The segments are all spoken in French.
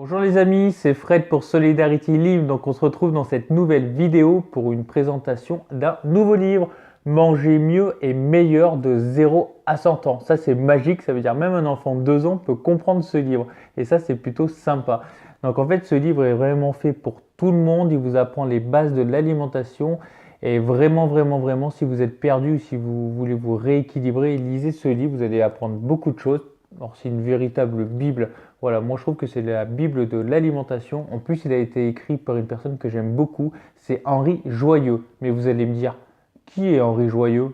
Bonjour les amis, c'est Fred pour Solidarity Live. Donc on se retrouve dans cette nouvelle vidéo pour une présentation d'un nouveau livre, Manger mieux et meilleur de 0 à 100 ans. Ça c'est magique, ça veut dire même un enfant de 2 ans peut comprendre ce livre. Et ça c'est plutôt sympa. Donc en fait ce livre est vraiment fait pour tout le monde. Il vous apprend les bases de l'alimentation. Et vraiment, si vous êtes perdu ou si vous voulez vous rééquilibrer, lisez ce livre, vous allez apprendre beaucoup de choses. Alors c'est une véritable Bible. Voilà, moi je trouve que c'est la Bible de l'alimentation. En plus, il a été écrit par une personne que j'aime beaucoup, c'est Henri Joyeux. Mais vous allez me dire, qui est Henri Joyeux?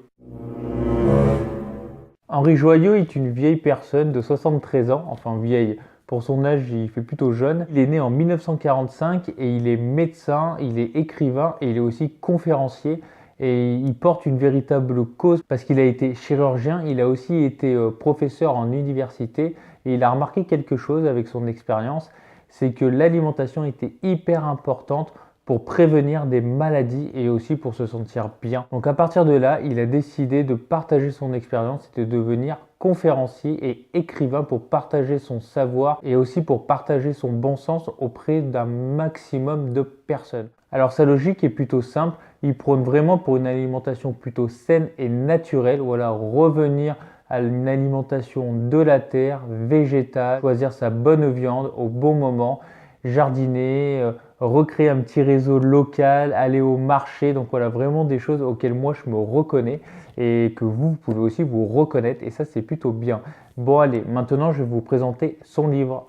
Henri Joyeux est une vieille personne de 73 ans, enfin vieille. Pour son âge, il fait plutôt jeune. Il est né en 1945 et il est médecin, il est écrivain et il est aussi conférencier. Et il porte une véritable cause parce qu'il a été chirurgien, il a aussi été professeur en université et il a remarqué quelque chose avec son expérience, c'est que l'alimentation était hyper importante pour prévenir des maladies et aussi pour se sentir bien. Donc à partir de là, il a décidé de partager son expérience et de devenir conférencier et écrivain pour partager son savoir et aussi pour partager son bon sens auprès d'un maximum de personnes. Alors sa logique est plutôt simple, il prône vraiment pour une alimentation plutôt saine et naturelle, voilà, revenir à une alimentation de la terre, végétale, choisir sa bonne viande au bon moment, jardiner, recréer un petit réseau local, aller au marché. Donc voilà, vraiment des choses auxquelles moi je me reconnais et que vous pouvez aussi vous reconnaître et ça c'est plutôt bien. Bon allez, maintenant je vais vous présenter son livre.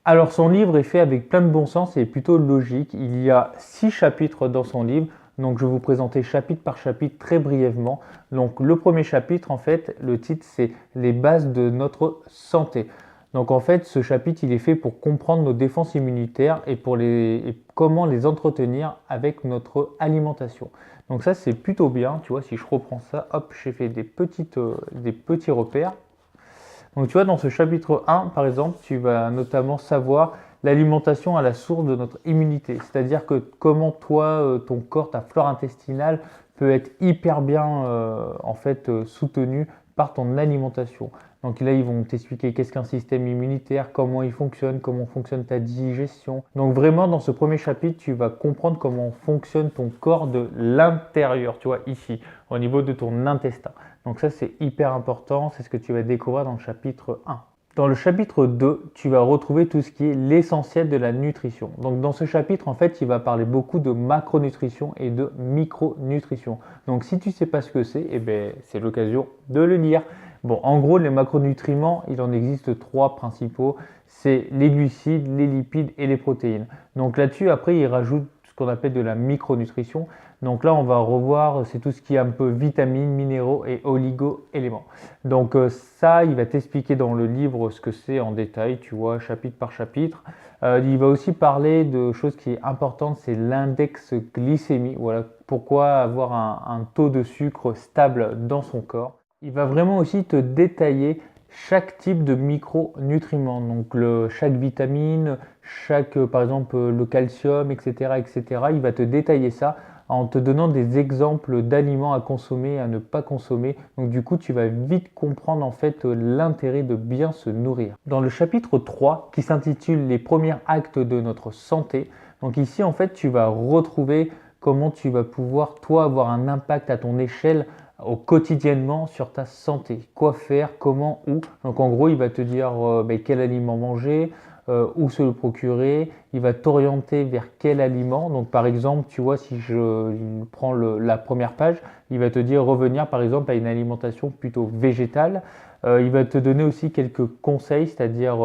Alors son livre est fait avec plein de bon sens et plutôt logique. Il y a 6 chapitres dans son livre. Donc je vais vous présenter chapitre par chapitre très brièvement. Donc le premier chapitre, en fait, le titre c'est les bases de notre santé. Donc en fait, ce chapitre, il est fait pour comprendre nos défenses immunitaires et comment les entretenir avec notre alimentation. Donc ça, c'est plutôt bien. Tu vois, si je reprends ça, hop, j'ai fait des petits repères. Donc tu vois, dans ce chapitre 1, par exemple, tu vas notamment savoir l'alimentation à la source de notre immunité. C'est-à-dire que comment toi, ton corps, ta flore intestinale peut être hyper bien soutenu par ton alimentation. Donc là, ils vont t'expliquer qu'est-ce qu'un système immunitaire, comment il fonctionne, comment fonctionne ta digestion. Donc vraiment, dans ce premier chapitre, tu vas comprendre comment fonctionne ton corps de l'intérieur, tu vois, ici, au niveau de ton intestin. Donc ça, c'est hyper important, c'est ce que tu vas découvrir dans le chapitre 1. Dans le chapitre 2, tu vas retrouver tout ce qui est l'essentiel de la nutrition. Donc dans ce chapitre, en fait, il va parler beaucoup de macronutrition et de micronutrition. Donc si tu ne sais pas ce que c'est, eh ben, c'est l'occasion de le lire. Bon, en gros, les macronutriments, il en existe 3 principaux. C'est les glucides, les lipides et les protéines. Donc là-dessus, après, il rajoute ce qu'on appelle de la micronutrition. Donc là, on va revoir, c'est tout ce qui est un peu vitamines, minéraux et oligo-éléments. Donc ça, il va t'expliquer dans le livre ce que c'est en détail, tu vois, chapitre par chapitre. Il va aussi parler de choses qui est importante, c'est l'index glycémie. Voilà, pourquoi avoir un taux de sucre stable dans son corps. Il va vraiment aussi te détailler chaque type de micronutriments, donc chaque vitamine, par exemple le calcium, etc. Il va te détailler ça en te donnant des exemples d'aliments à consommer et à ne pas consommer. Donc du coup, tu vas vite comprendre en fait l'intérêt de bien se nourrir. Dans le chapitre 3, qui s'intitule Les premiers actes de notre santé, donc ici en fait, tu vas retrouver comment tu vas pouvoir toi avoir un impact à ton échelle quotidiennement sur ta santé. Quoi faire, comment, où. Donc en gros, il va te dire quel aliment manger, où se le procurer. Il va t'orienter vers quel aliment. Donc par exemple, tu vois, si je prends la première page, il va te dire revenir par exemple à une alimentation plutôt végétale. Il va te donner aussi quelques conseils, c'est-à-dire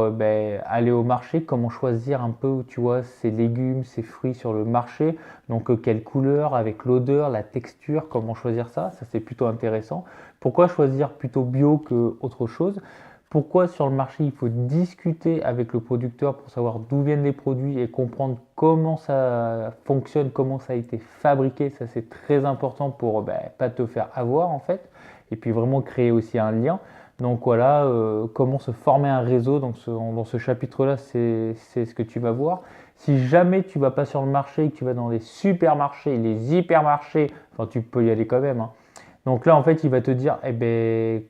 aller au marché, comment choisir un peu, tu vois, ses légumes, ses fruits sur le marché. Donc quelle couleur, avec l'odeur, la texture, comment choisir ça. Ça c'est plutôt intéressant. Pourquoi choisir plutôt bio qu'autre chose? Pourquoi sur le marché il faut discuter avec le producteur pour savoir d'où viennent les produits et comprendre comment ça fonctionne, comment ça a été fabriqué. Ça c'est très important pour pas te faire avoir en fait. Et puis vraiment créer aussi un lien. Donc voilà, comment se former un réseau. Donc dans ce chapitre-là, c'est ce que tu vas voir. Si jamais tu vas pas sur le marché et que tu vas dans les supermarchés, les hypermarchés, enfin tu peux y aller quand même, hein. Donc là, en fait, il va te dire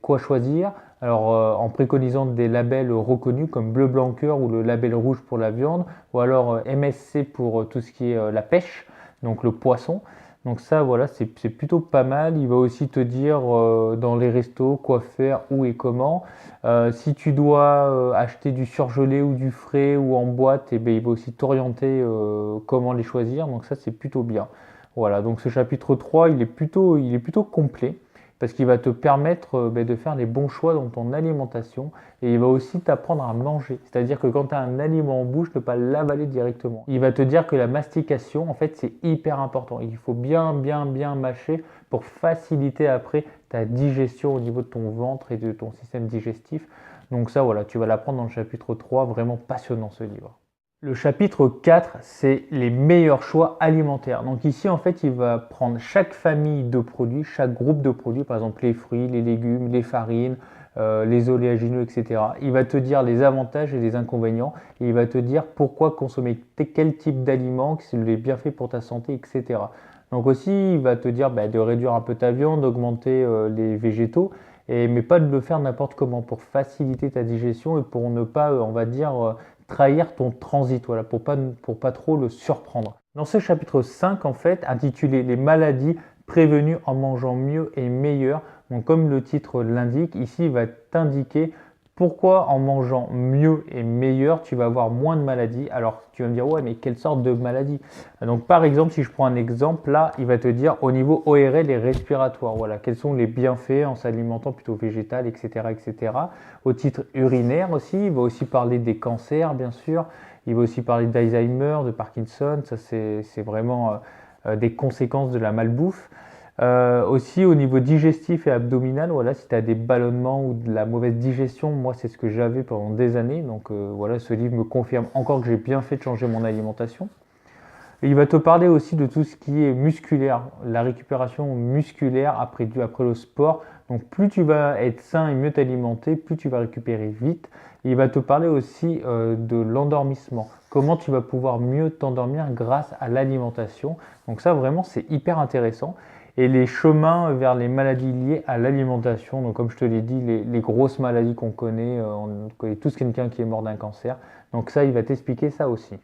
quoi choisir, Alors, en préconisant des labels reconnus comme Bleu Blanc Cœur ou le label rouge pour la viande, ou alors MSC pour tout ce qui est la pêche, donc le poisson. Donc ça, voilà, c'est plutôt pas mal. Il va aussi te dire dans les restos quoi faire, où et comment. Si tu dois acheter du surgelé ou du frais ou en boîte, eh bien, il va aussi t'orienter comment les choisir. Donc ça, c'est plutôt bien. Voilà, donc ce chapitre 3, il est plutôt complet parce qu'il va te permettre de faire les bons choix dans ton alimentation et il va aussi t'apprendre à manger. C'est-à-dire que quand tu as un aliment en bouche, ne pas l'avaler directement. Il va te dire que la mastication, en fait, c'est hyper important. Il faut bien mâcher pour faciliter après ta digestion au niveau de ton ventre et de ton système digestif. Donc ça, voilà, tu vas l'apprendre dans le chapitre 3, vraiment passionnant ce livre. Le chapitre 4, c'est les meilleurs choix alimentaires. Donc ici, en fait, il va prendre chaque famille de produits, chaque groupe de produits, par exemple les fruits, les légumes, les farines, les oléagineux, etc. Il va te dire les avantages et les inconvénients. Et il va te dire pourquoi consommer quel type d'aliments, s'il est bien fait pour ta santé, etc. Donc aussi, il va te dire de réduire un peu ta viande, d'augmenter les végétaux, mais pas de le faire n'importe comment pour faciliter ta digestion et pour ne pas, on va dire, trahir ton transit, voilà, pour pas trop le surprendre. Dans ce chapitre 5, en fait, intitulé Les maladies prévenues en mangeant mieux et meilleur, donc comme le titre l'indique, ici il va t'indiquer pourquoi en mangeant mieux et meilleur, tu vas avoir moins de maladies. Alors tu vas me dire, ouais, mais quelle sorte de maladie? Donc par exemple, si je prends un exemple, là, il va te dire au niveau ORL et respiratoire, voilà, quels sont les bienfaits en s'alimentant plutôt végétal, etc., etc. Au titre urinaire aussi, il va aussi parler des cancers, bien sûr. Il va aussi parler d'Alzheimer, de Parkinson, ça c'est vraiment des conséquences de la malbouffe. Aussi au niveau digestif et abdominal, voilà, si tu as des ballonnements ou de la mauvaise digestion, moi c'est ce que j'avais pendant des années, donc voilà, ce livre me confirme encore que j'ai bien fait de changer mon alimentation. Et il va te parler aussi de tout ce qui est musculaire, la récupération musculaire après le sport. Donc plus tu vas être sain et mieux t'alimenter, plus tu vas récupérer vite. Et il va te parler aussi de l'endormissement, comment tu vas pouvoir mieux t'endormir grâce à l'alimentation. Donc ça vraiment c'est hyper intéressant. Et les chemins vers les maladies liées à l'alimentation, donc comme je te l'ai dit, les grosses maladies qu'on connaît, on connaît tous quelqu'un qui est mort d'un cancer. Donc ça, il va t'expliquer ça aussi.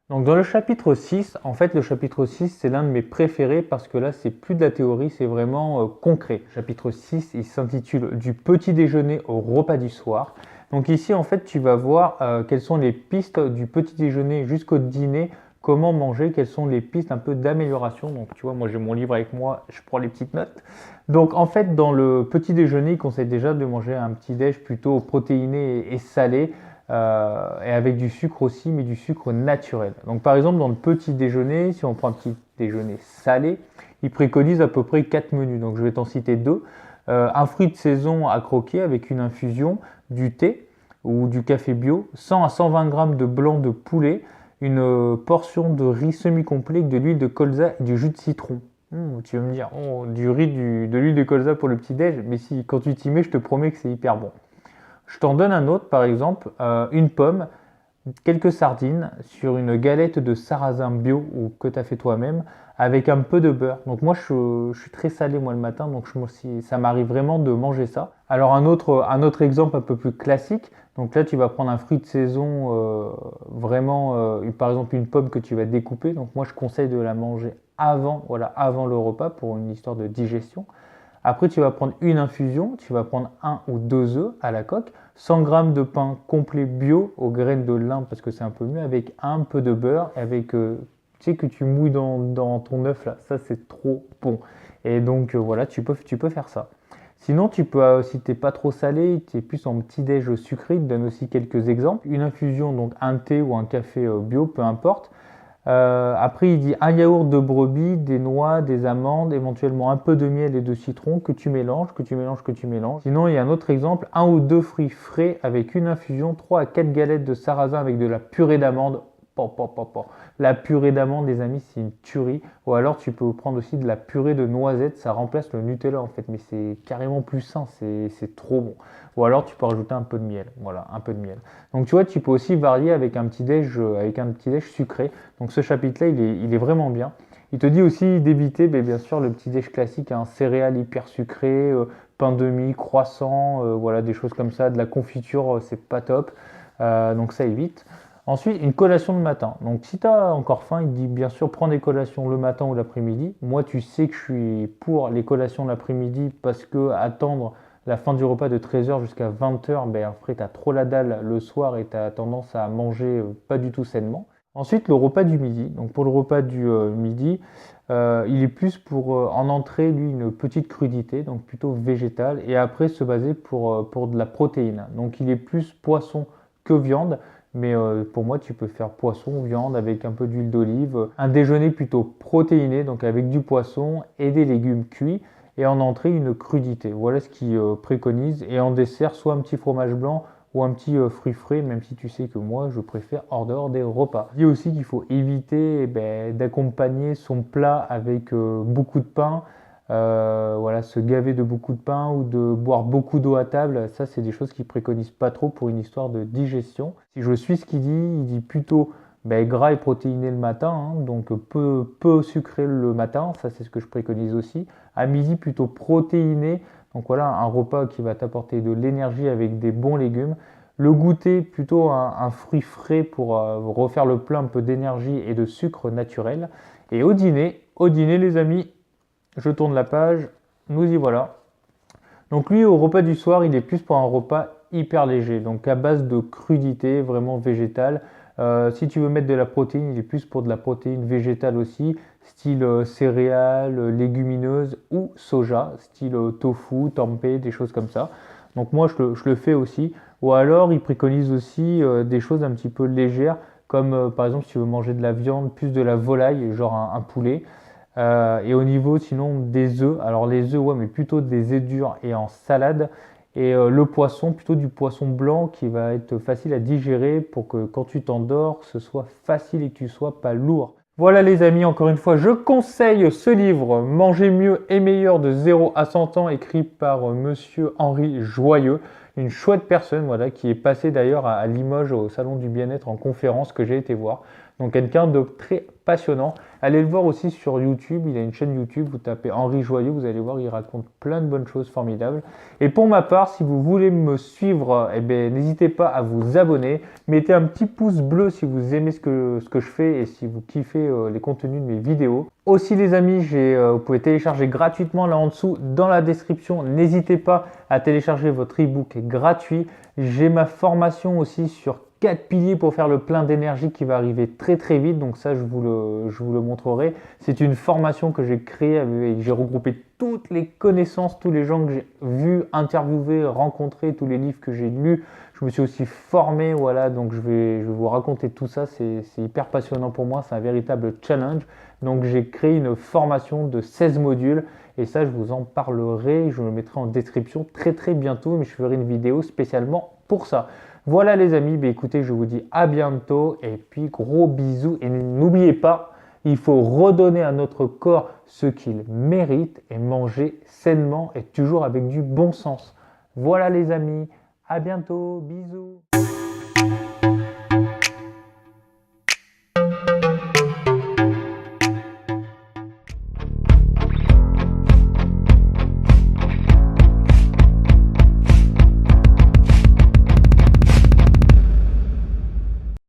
Donc dans le chapitre 6, en fait le chapitre 6 c'est l'un de mes préférés parce que là c'est plus de la théorie, c'est vraiment concret. Le chapitre 6 il s'intitule Du petit déjeuner au repas du soir. Donc ici en fait tu vas voir quelles sont les pistes du petit déjeuner jusqu'au dîner, comment manger, quelles sont les pistes un peu d'amélioration. Donc tu vois, moi j'ai mon livre avec moi, je prends les petites notes. Donc en fait dans le petit déjeuner il conseille déjà de manger un petit déj plutôt protéiné et salé. Et avec du sucre aussi, mais du sucre naturel. Donc par exemple, dans le petit déjeuner, si on prend un petit déjeuner salé, il préconise à peu près 4 menus. Donc je vais t'en citer deux. Un fruit de saison à croquer avec une infusion, du thé ou du café bio, 100 à 120 g de blanc de poulet, une portion de riz semi-complet avec de l'huile de colza et du jus de citron. Tu vas me dire, oh, du riz, de l'huile de colza pour le petit déj, mais si quand tu t'y mets, je te promets que c'est hyper bon. Je t'en donne un autre, par exemple, une pomme, quelques sardines sur une galette de sarrasin bio ou que tu as fait toi-même avec un peu de beurre. Donc moi je suis très salé moi le matin, donc ça m'arrive vraiment de manger ça. Alors un autre exemple un peu plus classique, donc là tu vas prendre un fruit de saison, vraiment par exemple une pomme que tu vas découper. Donc moi je conseille de la manger avant, voilà, avant le repas pour une histoire de digestion. Après, tu vas prendre une infusion, tu vas prendre 1 ou 2 œufs à la coque, 100 g de pain complet bio aux graines de lin parce que c'est un peu mieux, avec un peu de beurre, avec, tu sais, que tu mouilles dans ton œuf là, ça c'est trop bon. Et donc voilà, tu peux faire ça. Sinon, tu peux, si tu n'es pas trop salé, tu es plus en petit déj sucré, il te donne aussi quelques exemples. Une infusion, donc un thé ou un café bio, peu importe. Après, il dit un yaourt de brebis, des noix, des amandes, éventuellement un peu de miel et de citron que tu mélanges, que tu mélanges, que tu mélanges. Sinon, il y a un autre exemple, 1 ou 2 fruits frais avec une infusion, 3 à 4 galettes de sarrasin avec de la purée d'amande. La purée d'amande, les amis, c'est une tuerie. Ou alors, tu peux prendre aussi de la purée de noisettes, ça remplace le Nutella en fait, mais c'est carrément plus sain, c'est trop bon. Ou alors, tu peux rajouter un peu de miel, voilà, un peu de miel. Donc, tu vois, tu peux aussi varier avec un petit déj sucré. Donc, ce chapitre-là, il est vraiment bien. Il te dit aussi d'éviter, bien sûr, le petit déj classique, un céréales hyper sucré, pain de mie, croissant, voilà, des choses comme ça, de la confiture, c'est pas top. Donc ça évite. Ensuite, une collation le matin. Donc si tu as encore faim, il dit bien sûr prends des collations le matin ou l'après-midi. Moi, tu sais que je suis pour les collations l'après-midi parce que attendre la fin du repas de 13h jusqu'à 20h, après tu as trop la dalle le soir et tu as tendance à manger pas du tout sainement. Ensuite, le repas du midi. Donc pour le repas du midi, il est plus pour en entrée, lui, une petite crudité, donc plutôt végétale, et après se baser pour de la protéine. Donc il est plus poisson que viande. Mais pour moi, tu peux faire poisson, viande avec un peu d'huile d'olive. Un déjeuner plutôt protéiné, donc avec du poisson et des légumes cuits. Et en entrée, une crudité. Voilà ce qu'il préconise. Et en dessert, soit un petit fromage blanc ou un petit fruit frais, même si tu sais que moi, je préfère hors dehors des repas. Il dit aussi qu'il faut éviter d'accompagner son plat avec beaucoup de pain. Voilà, se gaver de beaucoup de pain ou de boire beaucoup d'eau à table, ça c'est des choses qu'il préconise pas trop pour une histoire de digestion. Si je suis ce il dit plutôt gras et protéiné le matin, hein, donc peu sucré le matin, ça c'est ce que je préconise aussi. À midi plutôt protéiné, donc voilà un repas qui va t'apporter de l'énergie avec des bons légumes. Le goûter plutôt un fruit frais pour refaire le plein un peu d'énergie et de sucre naturel. Et au dîner les amis, je tourne la page, nous y voilà. Donc lui, au repas du soir, il est plus pour un repas hyper léger, donc à base de crudité, vraiment végétale. Si tu veux mettre de la protéine, il est plus pour de la protéine végétale aussi, style céréales, légumineuses ou soja, style tofu, tempeh, des choses comme ça. Donc moi, je le fais aussi. Ou alors, il préconise aussi des choses un petit peu légères, comme par exemple si tu veux manger de la viande, plus de la volaille, genre un poulet. Et au niveau sinon des œufs, alors les œufs, ouais, mais plutôt des œufs durs et en salade. Et le poisson, plutôt du poisson blanc qui va être facile à digérer pour que quand tu t'endors, ce soit facile et que tu sois pas lourd. Voilà les amis, encore une fois, je conseille ce livre Manger mieux et meilleur de 0 à 100 ans, écrit par monsieur Henri Joyeux, une chouette personne voilà, qui est passé d'ailleurs à Limoges au Salon du Bien-être en conférence que j'ai été voir. Donc quelqu'un de très passionnant. Allez le voir aussi sur YouTube, il a une chaîne YouTube, vous tapez Henri Joyeux, vous allez voir, il raconte plein de bonnes choses formidables. Et pour ma part, si vous voulez me suivre, n'hésitez pas à vous abonner. Mettez un petit pouce bleu si vous aimez ce que je fais et si vous kiffez les contenus de mes vidéos. Aussi les amis, vous pouvez télécharger gratuitement là en dessous dans la description. N'hésitez pas à télécharger votre e-book gratuit. J'ai ma formation aussi sur 4 piliers pour faire le plein d'énergie qui va arriver très très vite. Donc ça, je vous le montrerai. C'est une formation que j'ai créée et j'ai regroupé toutes les connaissances, tous les gens que j'ai vus, interviewés, rencontrés, tous les livres que j'ai lus. Je me suis aussi formé, voilà, donc je vais vous raconter tout ça. C'est hyper passionnant pour moi, c'est un véritable challenge. Donc j'ai créé une formation de 16 modules et ça, je vous en parlerai. Je le mettrai en description très très bientôt, mais je ferai une vidéo spécialement pour ça. Voilà les amis, écoutez, je vous dis à bientôt et puis gros bisous et n'oubliez pas, il faut redonner à notre corps ce qu'il mérite et manger sainement et toujours avec du bon sens. Voilà les amis, à bientôt, bisous.